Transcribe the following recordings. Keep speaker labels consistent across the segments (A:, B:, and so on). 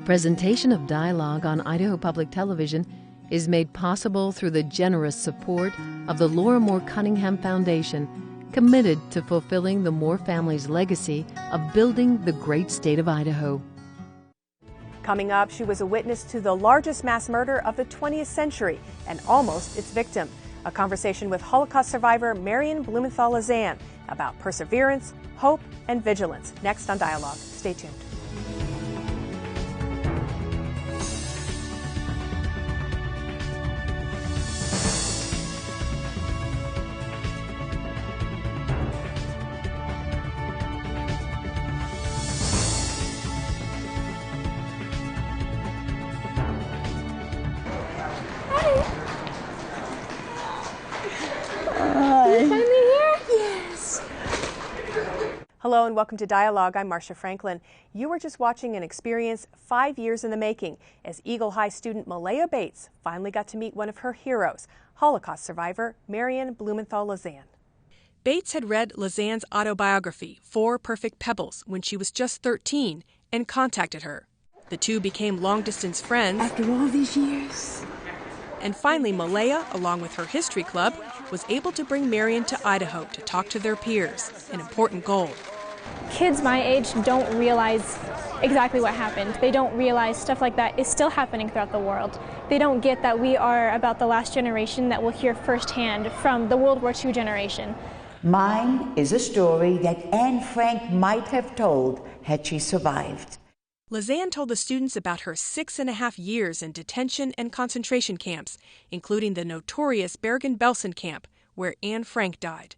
A: Presentation of Dialogue on Idaho Public Television is made possible through the generous support of the Laura Moore Cunningham Foundation, committed to fulfilling the Moore family's legacy of building the great state of Idaho.
B: Coming up, she was a witness to the largest mass murder of the 20th century and almost its victim. A conversation with Holocaust survivor Marion Blumenthal-Lazan about perseverance, hope, and vigilance. Next on Dialogue. Stay tuned. Hello and welcome to Dialogue. I'm Marcia Franklin. You were just watching an experience 5 years in the making as Eagle High student Malaya Bates finally got to meet one of her heroes, Holocaust survivor Marion Blumenthal-Lazan. Bates had read Lazan's autobiography, Four Perfect Pebbles, when she was just 13 and contacted her. The two became long-distance friends.
C: After all these years.
B: And finally, Malaya, along with her history club, was able to bring Marion to Idaho to talk to their peers, an important goal.
D: Kids my age don't realize exactly what happened. They don't realize stuff like that is still happening throughout the world. They don't get that we are about the last generation that will hear firsthand from the World War II generation.
C: Mine is a story that Anne Frank might have told had she survived.
B: Lazan told the students about her 6.5 years in detention and concentration camps, including the notorious Bergen-Belsen camp, where Anne Frank died.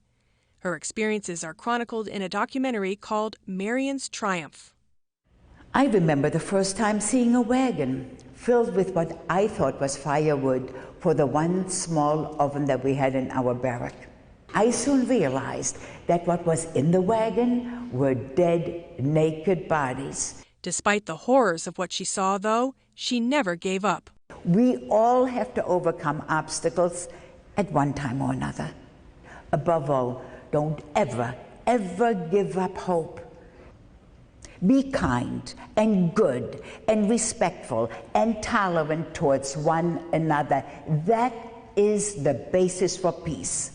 B: Her experiences are chronicled in a documentary called Marion's Triumph.
C: I remember the first time seeing a wagon filled with what I thought was firewood for the one small oven that we had in our barrack. I soon realized that what was in the wagon were dead, naked bodies.
B: Despite the horrors of what she saw, though, she never gave up.
C: We all have to overcome obstacles at one time or another. Above all, don't ever, ever give up hope. Be kind and good and respectful and tolerant towards one another. That is the basis for peace.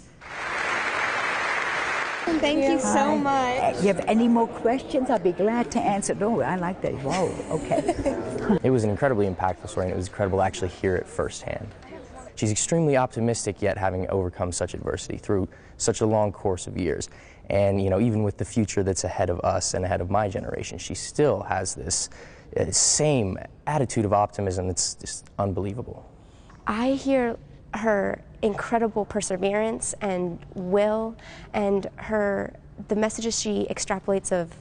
D: Thank you so much.
C: You have any more questions? I'll be glad to answer. Oh, I like that. Whoa, okay.
E: It was an incredibly impactful story, and it was incredible to actually hear it firsthand. She's extremely optimistic, yet having overcome such adversity through such a long course of years. And, you know, even with the future that's ahead of us and ahead of my generation, she still has this same attitude of optimism that's just unbelievable.
F: I hear her incredible perseverance and will, and the messages she extrapolates of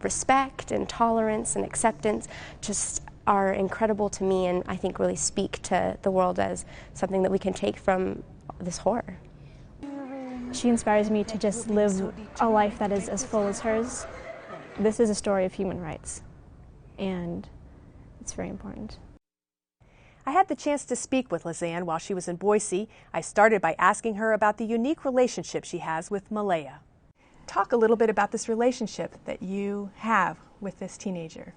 F: respect and tolerance and acceptance just are incredible to me, and I think really speak to the world as something that we can take from this horror.
D: She inspires me to just live a life that is as full as hers. This is a story of human rights, and it's very important.
B: I had the chance to speak with Lazan while she was in Boise. I started by asking her about the unique relationship she has with Malaya. Talk a little bit about this relationship that you have with this teenager.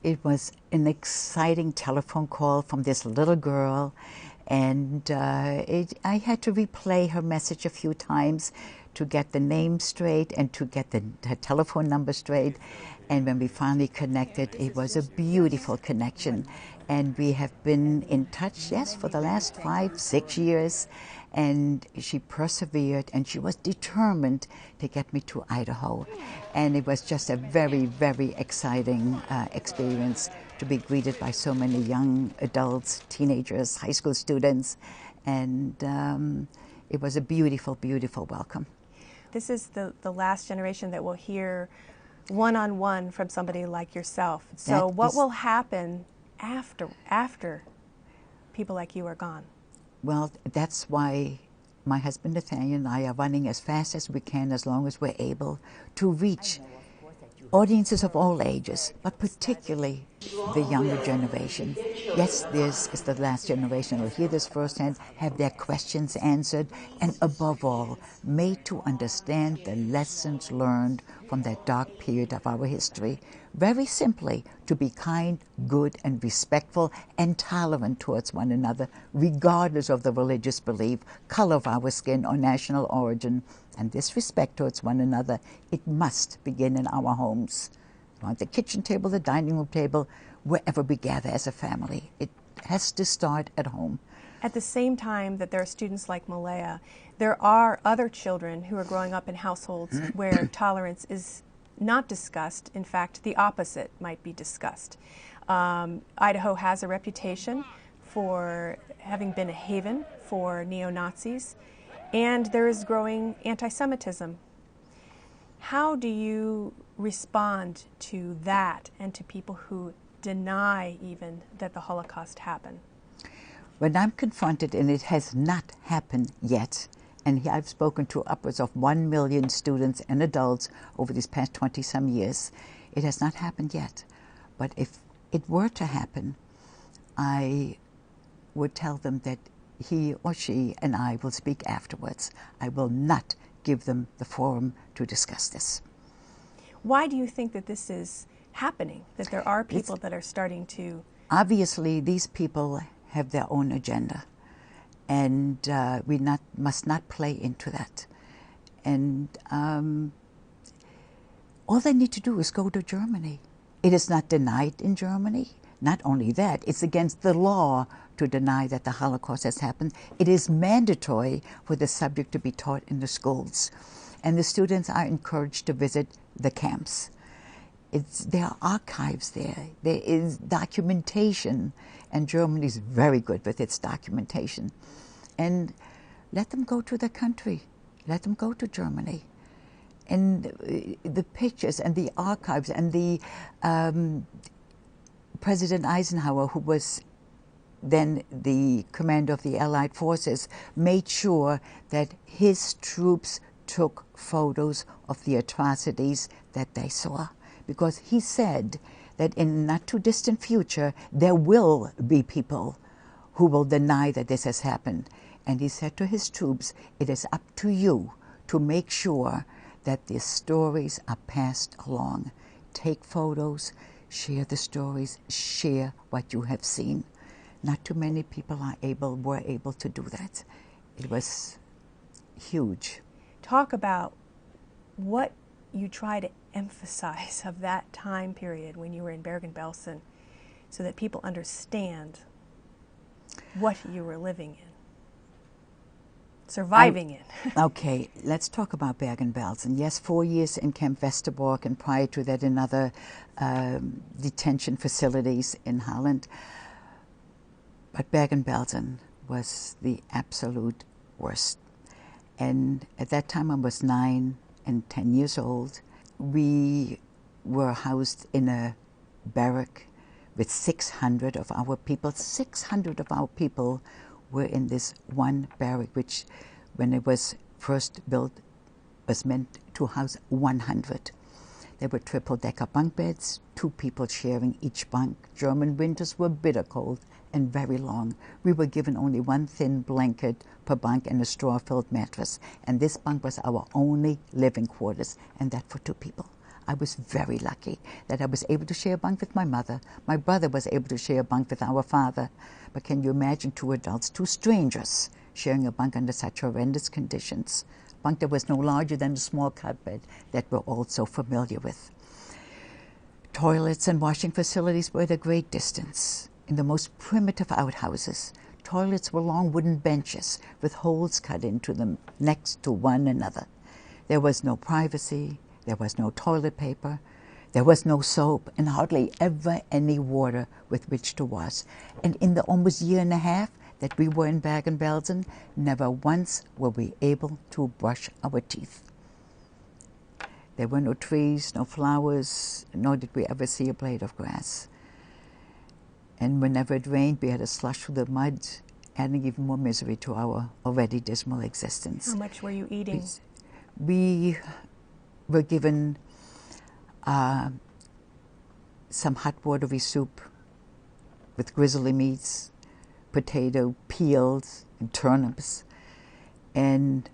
C: It was an exciting telephone call from this little girl, and I had to replay her message a few times to get the name straight and to get her telephone number straight. And when we finally connected, it was a beautiful connection. And we have been in touch, yes, for the last 5-6 years. And she persevered, and she was determined to get me to Idaho. And it was just a very, very exciting experience to be greeted by so many young adults, teenagers, high school students. And it was a beautiful, beautiful welcome.
B: This is the last generation that will hear one-on-one from somebody like yourself. So what will happen after people like you are gone?
C: Well, that's why my husband Nathaniel and I are running as fast as we can, as long as we're able, to reach audiences of all ages, but particularly the younger generation. Yes, this is the last generation who will hear this firsthand, have their questions answered, and above all, made to understand the lessons learned from that dark period of our history, very simply, to be kind, good, and respectful and tolerant towards one another, regardless of the religious belief, color of our skin, or national origin. And this respect towards one another, it must begin in our homes, around the kitchen table, the dining room table, wherever we gather as a family. It has to start at home.
B: At the same time that there are students like Malaya, there are other children who are growing up in households where tolerance is not discussed. In fact, the opposite might be discussed. Idaho has a reputation for having been a haven for neo-Nazis, and there is growing anti-Semitism. How do you respond to that and to people who deny even that the Holocaust happened?
C: When I'm confronted, and it has not happened yet, and I've spoken to upwards of 1 million students and adults over these past 20-some years, it has not happened yet. But if it were to happen, I would tell them that he or she and I will speak afterwards. I will not give them the forum to discuss this.
B: Why do you think that this is happening, that there are people that are starting to...
C: Obviously, these people have their own agenda, and we must not play into that. And all they need to do is go to Germany. It is not denied in Germany. Not only that, it's against the law to deny that the Holocaust has happened. It is mandatory for the subject to be taught in the schools. And the students are encouraged to visit the camps. There are archives there. There is documentation, and Germany is very good with its documentation. And let them go to the country. Let them go to Germany. And the pictures and the archives and the President Eisenhower, who was then the commander of the Allied forces, made sure that his troops took photos of the atrocities that they saw, because he said that in a not too distant future there will be people who will deny that this has happened. And he said to his troops, it is up to you to make sure that these stories are passed along. Take photos, share the stories, share what you have seen. Not too many people were able to do that. It was huge.
B: Talk about what you try to emphasize of that time period when you were in Bergen-Belsen, so that people understand what you were living in, surviving in.
C: Okay, let's talk about Bergen-Belsen. Yes, 4 years in Camp Westerbork, and prior to that in other detention facilities in Holland. But Bergen-Belsen was the absolute worst. And at that time I was 9 and 10 years old. We were housed in a barrack with 600 of our people. 600 of our people were in this one barrack, which, when it was first built, was meant to house 100. There were triple-decker bunk beds, 2 people sharing each bunk. German winters were bitter cold and very long. We were given only 1 thin blanket per bunk and a straw-filled mattress. And this bunk was our only living quarters, and that for 2 people. I was very lucky that I was able to share a bunk with my mother. My brother was able to share a bunk with our father. But can you imagine 2 adults, 2 strangers, sharing a bunk under such horrendous conditions? A bunk that was no larger than a small cot bed that we're all so familiar with. Toilets and washing facilities were at a great distance. In the most primitive outhouses, toilets were long wooden benches with holes cut into them next to one another. There was no privacy, there was no toilet paper, there was no soap, and hardly ever any water with which to wash. And in the almost year and a half that we were in Bergen-Belsen, never once were we able to brush our teeth. There were no trees, no flowers, nor did we ever see a blade of grass. And whenever it rained, we had to slush through the mud, adding even more misery to our already dismal existence.
B: How much were you eating?
C: We were given some hot watery soup with grizzly meats, potato peels, and turnips, and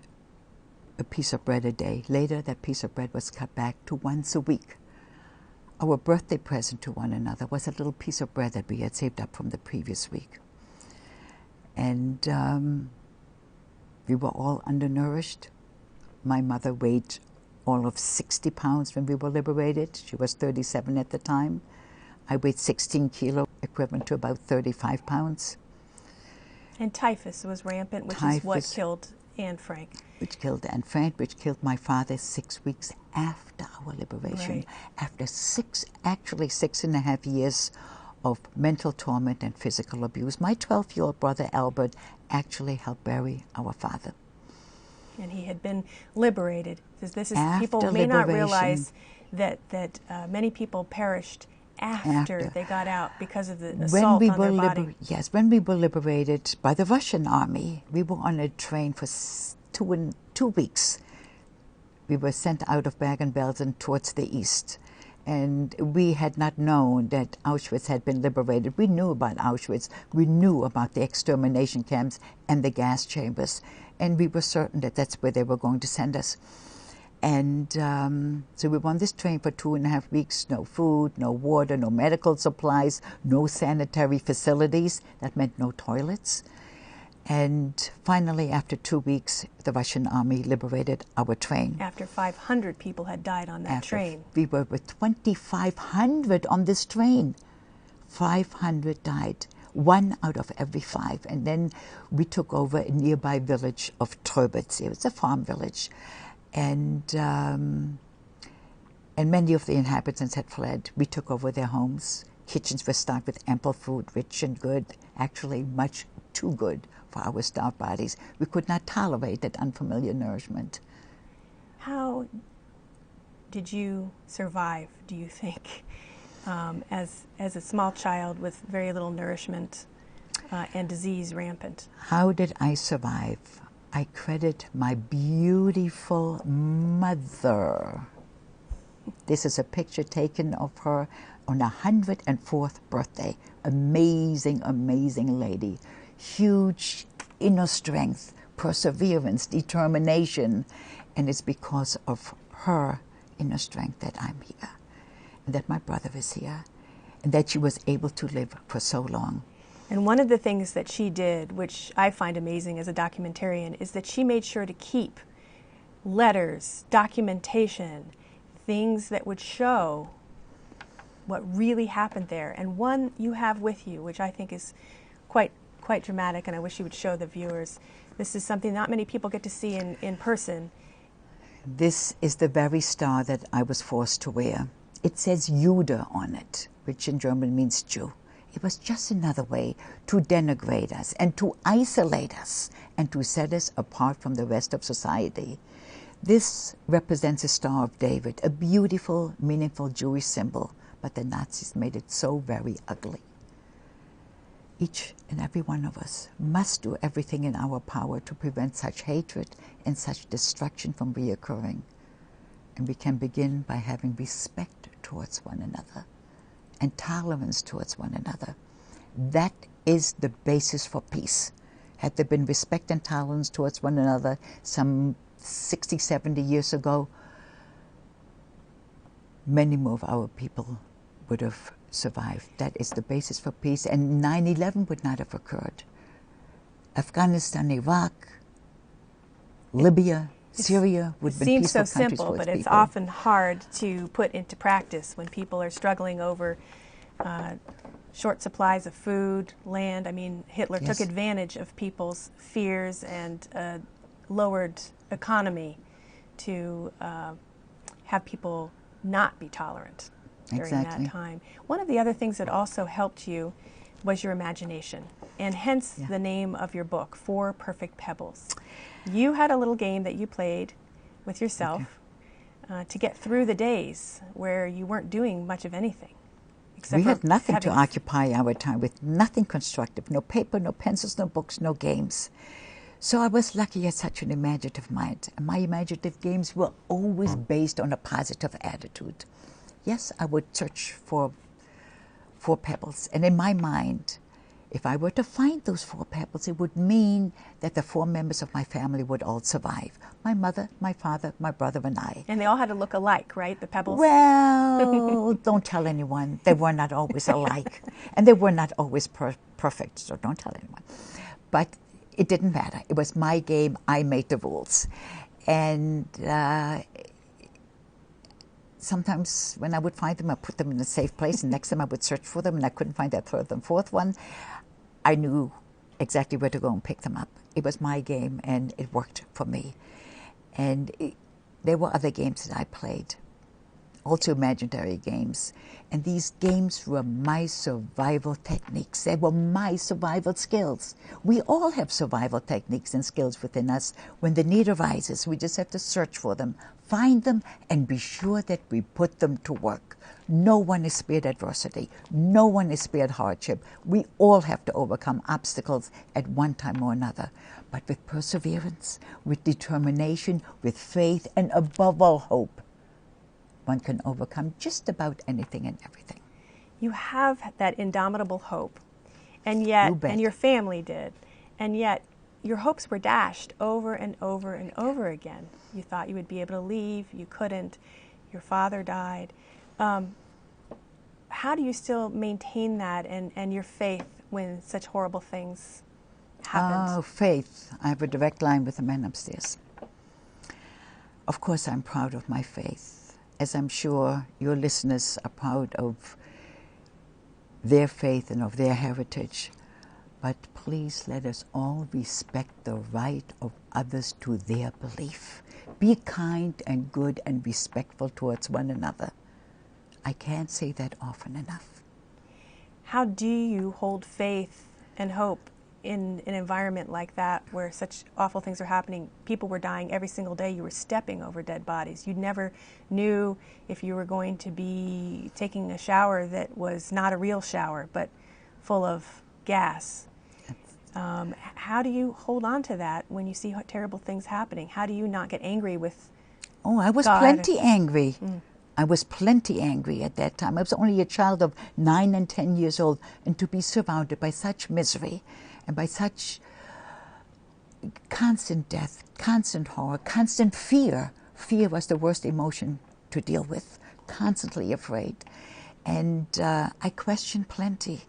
C: a piece of bread a day. Later, that piece of bread was cut back to once a week. our birthday present to one another was a little piece of bread that we had saved up from the previous week. And we were all undernourished. My mother weighed all of 60 pounds when we were liberated. She was 37 at the time. I weighed 16 kilo, equivalent to about 35 pounds.
B: And typhus was rampant, which is what killed Anne Frank.
C: Which killed Anne Frank, which killed my father 6 weeks after our liberation.
B: Right.
C: After 6.5 years of mental torment and physical abuse. My 12-year-old brother Albert actually helped bury our father.
B: And he had been liberated. This is
C: After
B: people may not
C: liberation.
B: realize that many people perished after they got out because of the assault on their body.
C: Yes, when we were liberated by the Russian army, we were on a train for 2 weeks. We were sent out of Bergen-Belsen towards the east. And we had not known that Auschwitz had been liberated. We knew about Auschwitz. We knew about the extermination camps and the gas chambers. And we were certain that that's where they were going to send us. And so we were on this train for 2.5 weeks. No food, no water, no medical supplies, no sanitary facilities. That meant no toilets. And finally, after 2 weeks, the Russian army liberated our train.
B: After 500 people had died on that train.
C: We were with 2,500 on this train. 500 died, 1 out of every 5. And then we took over a nearby village of Tröbitz. It was a farm village. And many of the inhabitants had fled. We took over their homes. Kitchens were stocked with ample food, rich and good, actually much too good for our starved bodies. We could not tolerate that unfamiliar nourishment.
B: How did you survive, do you think, as a small child with very little nourishment and disease rampant?
C: How did I survive? I credit my beautiful mother. This is a picture taken of her on her 104th birthday. Amazing, amazing lady. Huge inner strength, perseverance, determination. And it's because of her inner strength that I'm here, and that my brother is here, and that she was able to live for so long.
B: And one of the things that she did, which I find amazing as a documentarian, is that she made sure to keep letters, documentation, things that would show what really happened there. And one you have with you, which I think is quite dramatic, and I wish you would show the viewers. This is something not many people get to see in person.
C: This is the very star that I was forced to wear. It says Jude on it, which in German means Jew. It was just another way to denigrate us and to isolate us and to set us apart from the rest of society. This represents a Star of David, a beautiful, meaningful Jewish symbol, but the Nazis made it so very ugly. Each and every one of us must do everything in our power to prevent such hatred and such destruction from reoccurring. And we can begin by having respect towards one another and tolerance towards one another. That is the basis for peace. Had there been respect and tolerance towards one another some 60, 70 years ago, many more of our people would have survived. That is the basis for peace, and 9/11 would not have occurred. Afghanistan, Iraq, Libya, Syria would have been peaceful countries for its people. It seems so simple,
B: but it's often hard to put into practice when people are struggling over short supplies of food, land. I mean, Hitler took advantage of people's fears and lowered economy to have people not be tolerant during that time. One of the other things that also helped you was your imagination, and hence the name of your book, 4 Perfect Pebbles. You had a little game that you played with yourself to get through the days where you weren't doing much of anything.
C: We had nothing to occupy our time with, nothing constructive, no paper, no pencils, no books, no games. So I was lucky I had such an imaginative mind, and my imaginative games were always based on a positive attitude. Yes, I would search for 4 pebbles, and in my mind, If I were to find those 4 pebbles, it would mean that the 4 members of my family would all survive. My mother, my father, my brother, and I.
B: And they all had to look alike, right? The pebbles?
C: Well, don't tell anyone. They were not always alike. And they were not always perfect, so don't tell anyone. But it didn't matter. It was my game. I made the rules. And sometimes when I would find them, I put them in a safe place, and next time I would search for them, and I couldn't find that 3rd and 4th one. I knew exactly where to go and pick them up. It was my game, and it worked for me. And there were other games that I played, also imaginary games. And these games were my survival techniques. They were my survival skills. We all have survival techniques and skills within us. When the need arises, we just have to search for them, find them, and be sure that we put them to work. No one is spared adversity. No one is spared hardship. We all have to overcome obstacles at one time or another. But with perseverance, with determination, with faith, and above all hope, one can overcome just about anything and everything.
B: You have that indomitable hope, and yet, and your family did, and yet your hopes were dashed over and over and over again. You thought you would be able to leave, you couldn't, your father died. How do you still maintain that and your faith when such horrible things happen?
C: Oh, faith. I have a direct line with the man upstairs. Of course, I'm proud of my faith, as I'm sure your listeners are proud of their faith and of their heritage. But please let us all respect the right of others to their belief. Be kind and good and respectful towards one another. I can't say that often enough.
B: How do you hold faith and hope in an environment like that where such awful things are happening? People were dying every single day. You were stepping over dead bodies. You never knew if you were going to be taking a shower that was not a real shower, but full of gas. How do you hold on to that when you see terrible things happening? How do you not get angry with
C: Oh, I was
B: God?
C: Plenty angry. I was plenty angry at that time. I was only a child of 9 and 10 years old, and to be surrounded by such misery and by such constant death, constant horror, constant fear. Fear was the worst emotion to deal with, constantly afraid. And I questioned plenty.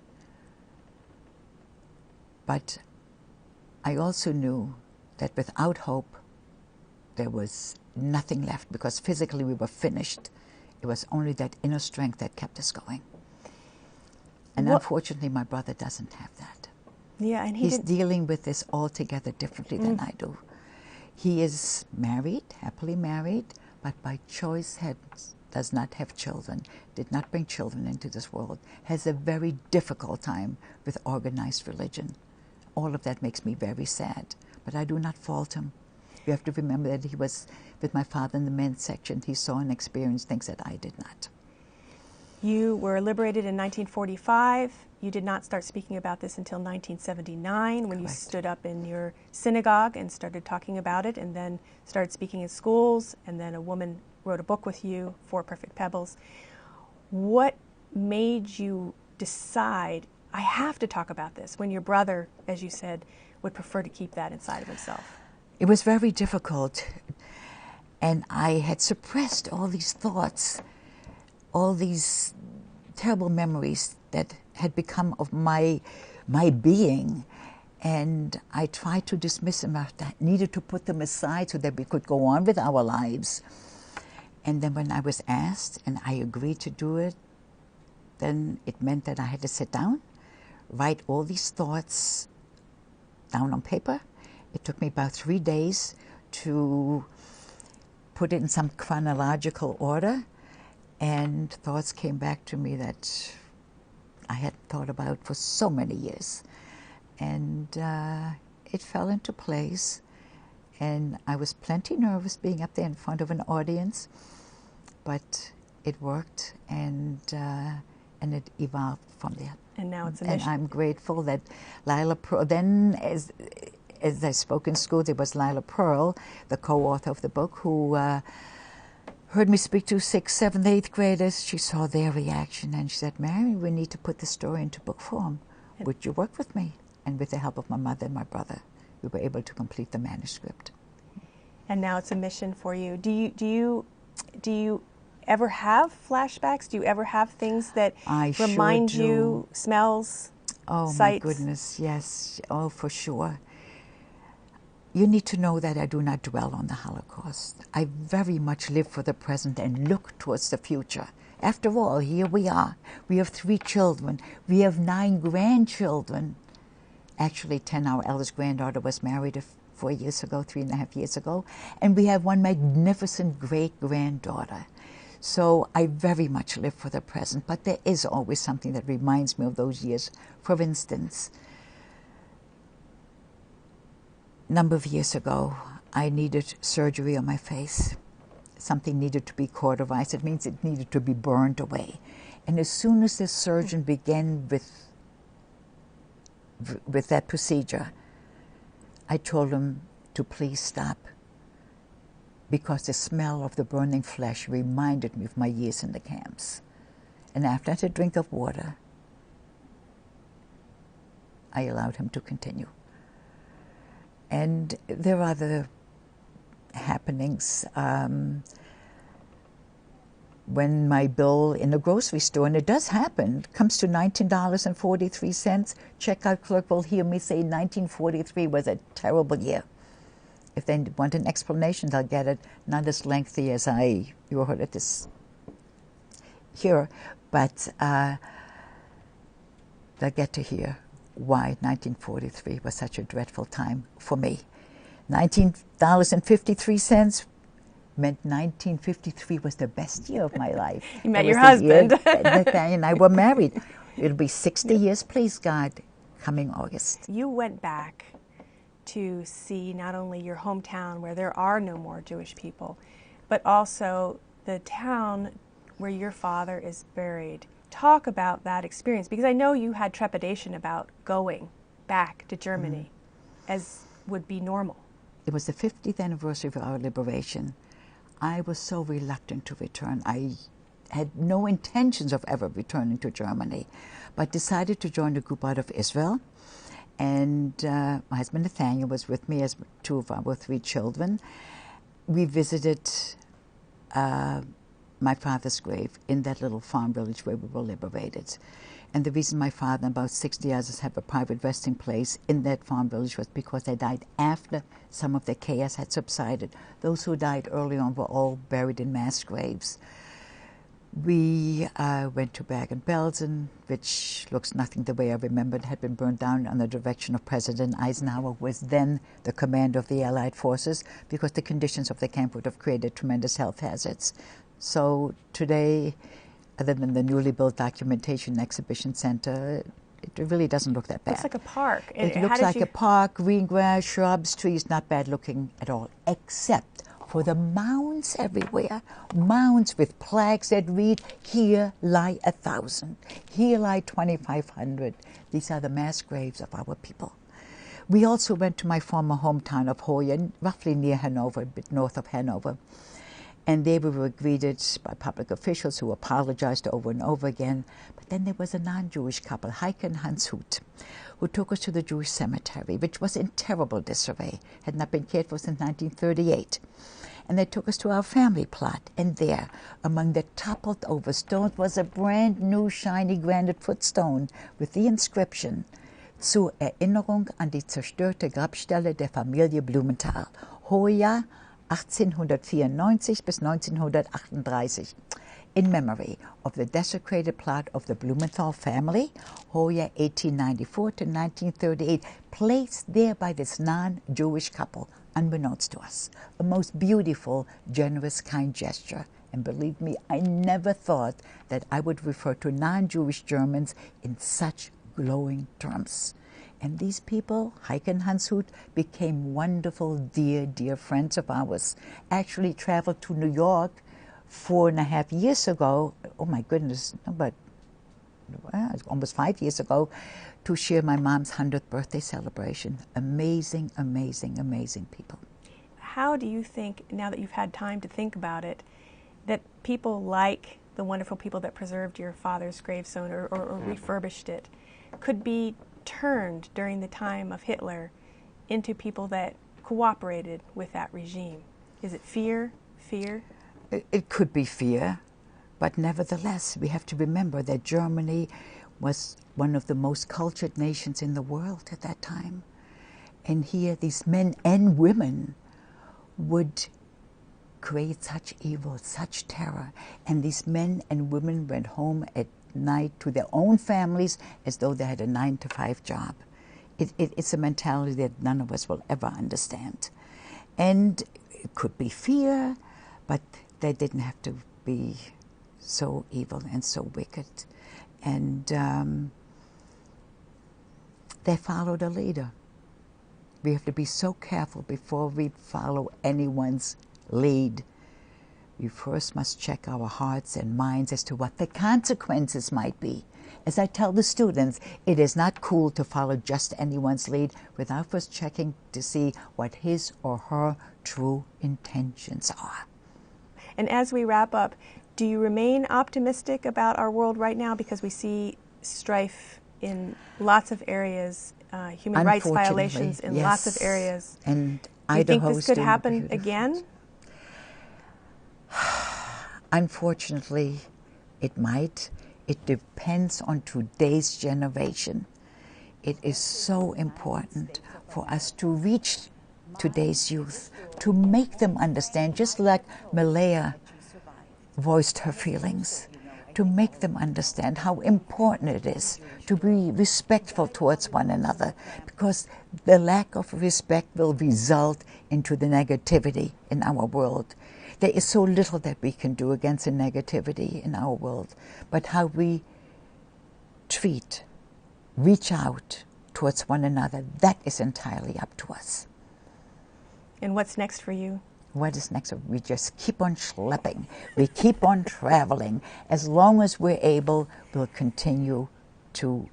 C: But I also knew that without hope, there was nothing left, because physically we were finished. It was only that inner strength that kept us going. And unfortunately, my brother doesn't have that.
B: Yeah, and
C: he's dealing with this altogether differently than I do. He is married, happily married, but by choice does not have children, did not bring children into this world, has a very difficult time with organized religion. All of that makes me very sad, but I do not fault him. You have to remember that he was with my father in the men's section. He saw and experienced things that I did not.
B: You were liberated in 1945. You did not start speaking about this until 1979 when you stood up in your synagogue and started talking about it, and then started speaking in schools, and then a woman wrote a book with you, 4 Perfect Pebbles. What made you decide, I have to talk about this, when your brother, as you said, would prefer to keep that inside of himself?
C: It was very difficult, and I had suppressed all these thoughts, all these terrible memories that had become of my being, and I tried to dismiss them. I needed to put them aside so that we could go on with our lives. And then when I was asked and I agreed to do it, then it meant that I had to sit down, write all these thoughts down on paper. It took me about 3 days to put it in some chronological order, and thoughts came back to me that I hadn't thought about for so many years. And it fell into place, and I was plenty nervous being up there in front of an audience, but it worked, and it evolved from there.
B: And now it's a mission.
C: And I'm grateful that Lila Pearl, then as I spoke in school, there was Lila Pearl, the co-author of the book, who heard me speak to 6th, 7th, 8th graders. She saw their reaction, and she said, "Mary, we need to put the story into book form. would you work with me? And with the help of my mother and my brother, we were able to complete the manuscript.
B: And now it's a mission for you. Do you ever have flashbacks? Do you ever have things that remind you, smells, sights?
C: My goodness, yes. Oh, for sure. You need to know that I do not dwell on the Holocaust. I very much live for the present and look towards the future. After all, here we are. We have 3 children. We have 9 grandchildren. Actually, 10, our eldest granddaughter was married 4 years ago, 3.5 years ago. And we have 1 magnificent great-granddaughter. So I very much live for the present, but there is always something that reminds me of those years. For instance, a number of years ago, I needed surgery on my face. Something needed to be cauterized. It means it needed to be burned away. And as soon as the surgeon began with that procedure, I told him to please stop, because the smell of the burning flesh reminded me of my years in the camps. And after I had a drink of water, I allowed him to continue. And there are other happenings. When my bill in the grocery store, and it does happen, comes to $19.43, checkout clerk will hear me say 1943 was a terrible year. If they want an explanation, they'll get it, not as lengthy as you heard it this here, but they'll get to hear why 1943 was such a dreadful time for me. $19.53 meant 1953 was the best year of my life.
B: You met your husband.
C: Nathaniel and I were married. It'll be 60 years, please God, coming August.
B: You went back to see not only your hometown where there are no more Jewish people, but also the town where your father is buried. Talk about that experience, because I know you had trepidation about going back to Germany, as would be normal.
C: It was the 50th anniversary of our liberation. I was so reluctant to return. I had no intentions of ever returning to Germany, but decided to join a group out of Israel. And my husband Nathaniel was with me, as 2 of our 3 children. We visited my father's grave in that little farm village where we were liberated. And the reason my father and about 60 others have a private resting place in that farm village was because they died after some of the chaos had subsided. Those who died early on were all buried in mass graves. We went to Bergen-Belsen, which looks nothing the way I remembered, had been burned down under the direction of President Eisenhower, who was then the commander of the Allied forces, because the conditions of the camp would have created tremendous health hazards. So today, other than the newly built documentation exhibition center, it really doesn't look that bad.
B: It's like a park.
C: It looks like a park, green grass, shrubs, trees, not bad looking at all, except for the mounds everywhere. Mounds with plaques that read, "Here lie 1,000, here lie 2,500. These are the mass graves of our people. We also went to my former hometown of Hoya, roughly near Hanover, a bit north of Hanover. And there we were greeted by public officials who apologized over and over again. But then there was a non-Jewish couple, Heike and Hans Huth, who took us to the Jewish cemetery, which was in terrible disarray, had not been cared for since 1938. And they took us to our family plot. And there, among the toppled over stones, was a brand new shiny granite footstone with the inscription, "Zur Erinnerung an die zerstörte Grabstelle der Familie Blumenthal, Hoya 1894 bis 1938, in memory of the desecrated plot of the Blumenthal family, Hoya 1894 to 1938, placed there by this non-Jewish couple, unbeknownst to us. A most beautiful, generous, kind gesture. And believe me, I never thought that I would refer to non-Jewish Germans in such glowing terms. And these people, Heike and Hans Huth, became wonderful, dear, dear friends of ours. Actually traveled to New York 4.5 years ago, oh my goodness, but almost 5 years ago, to share my mom's 100th birthday celebration. Amazing, amazing, amazing people.
B: How do you think, now that you've had time to think about it, that people like the wonderful people that preserved your father's gravestone or refurbished it could be turned during the time of Hitler into people that cooperated with that regime? Is it fear? Fear?
C: It could be fear, but nevertheless, we have to remember that Germany was one of the most cultured nations in the world at that time. And here, these men and women would create such evil, such terror. And these men and women went home at night to their own families as though they had a 9-to-5 job. It's a mentality that none of us will ever understand. And it could be fear, but they didn't have to be so evil and so wicked. And they followed a leader. We have to be so careful before we follow anyone's lead. We first must check our hearts and minds as to what the consequences might be. As I tell the students, it is not cool to follow just anyone's lead without first checking to see what his or her true intentions are.
B: And as we wrap up, do you remain optimistic about our world right now? Because we see strife in lots of areas, human rights violations in lots of areas.
C: And
B: do you think this could happen again?
C: Unfortunately, it might. It depends on today's generation. It is so important for us to reach today's youth, to make them understand, just like Malaya voiced her feelings, to make them understand how important it is to be respectful towards one another, because the lack of respect will result into the negativity in our world. There is so little that we can do against the negativity in our world, but how we reach out towards one another, that is entirely up to us.
B: And what's next for you?
C: What is next? We just keep on schlepping. We keep on traveling. As long as we're able, we'll continue to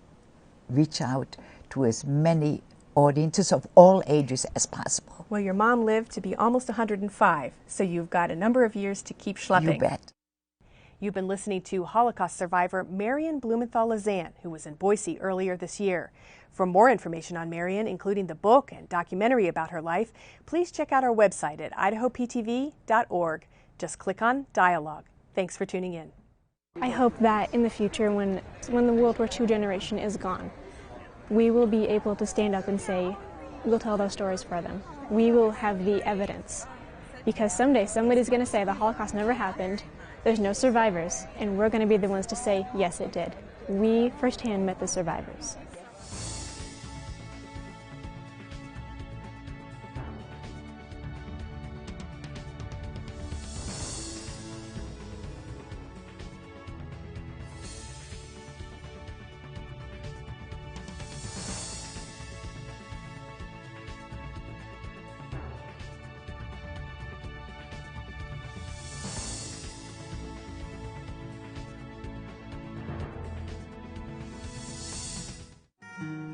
C: reach out to as many audiences of all ages as possible.
B: Well, your mom lived to be almost 105, so you've got a number of years to keep schlepping.
C: You bet.
B: You've been listening to Holocaust survivor Marion Blumenthal-Lazan, who was in Boise earlier this year. For more information on Marion, including the book and documentary about her life, please check out our website at idahoptv.org. Just click on Dialogue. Thanks for tuning in.
D: I hope that in the future, when the World War II generation is gone, we will be able to stand up and say, we'll tell those stories for them. We will have the evidence. Because someday somebody's going to say the Holocaust never happened, there's no survivors, and we're going to be the ones to say, yes, it did. We firsthand met the survivors.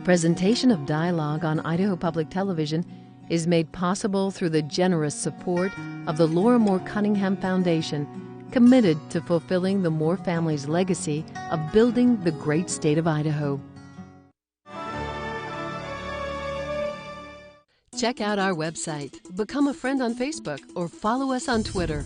A: Presentation of Dialogue on Idaho Public Television is made possible through the generous support of the Laura Moore Cunningham Foundation, committed to fulfilling the Moore family's legacy of building the great state of Idaho. Check out our website, become a friend on Facebook, or follow us on Twitter.